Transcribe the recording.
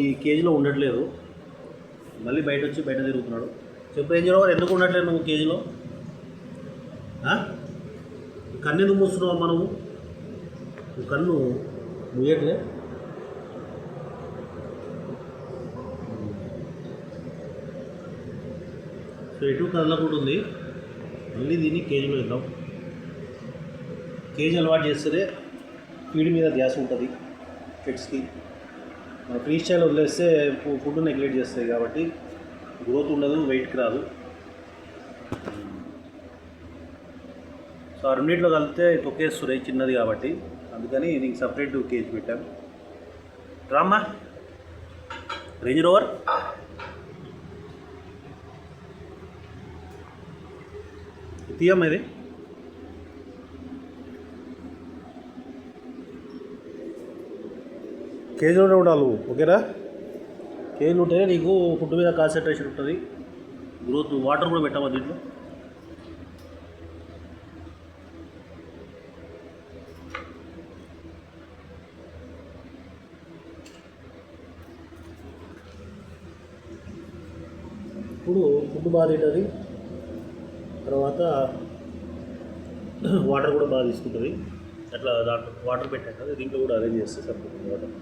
ఈ కేజీలో ఉండట్లేదు, మళ్ళీ బయట వచ్చి బయట తిరుగుతున్నాడు. చెప్పు రేంజ్ రోవర్, ఎందుకు ఉండట్లేదు నువ్వు కేజీలో? కన్ను ఎందుకు మూస్తున్నావు అమ్మా నువ్వు కన్ను ముయ్యట్లే? సో ఎటు కదలకుంటుంది. మళ్ళీ దీన్ని కేజీలో ఇద్దాం. కేజీ అలవాటు చేస్తే ఫీడ్ మీద ధ్యాస ఉంటుంది పెట్స్కి. మన ఫ్రీ స్టైల్ వదిలేస్తే ఫుడ్ నెగ్లెక్ట్ చేస్తాయి కాబట్టి గ్రోత్ ఉండదు, వెయిట్కి రాదు. సో ఆ రెండింటిలో కలిపితే తొక్కేస్తున్నాయి చిన్నది కాబట్టి, అందుకని దీనికి సపరేట్ కేజీ పెట్టాను. రామ్మా రేంజ్ రోవర్. తీయమ్మా ఇది. కేజీలోనే ఉండాలి, ఓకేనా? కేజీలు ఉంటేనే నీకు ఫుడ్ మీద కాన్సన్ట్రేషన్ ఉంటుంది, గ్రోత్. వాటర్ కూడా పెట్టామా దీంట్లో. ఇప్పుడు ఫుడ్ బాగా తింటుంది, తర్వాత వాటర్ కూడా బాగా తీసుకుంటుంది. అట్లా దాంట్లో వాటర్ పెట్టాను కదా, దీంట్లో కూడా అరేంజ్ చేస్తే సరిపోతుంది వాటర్.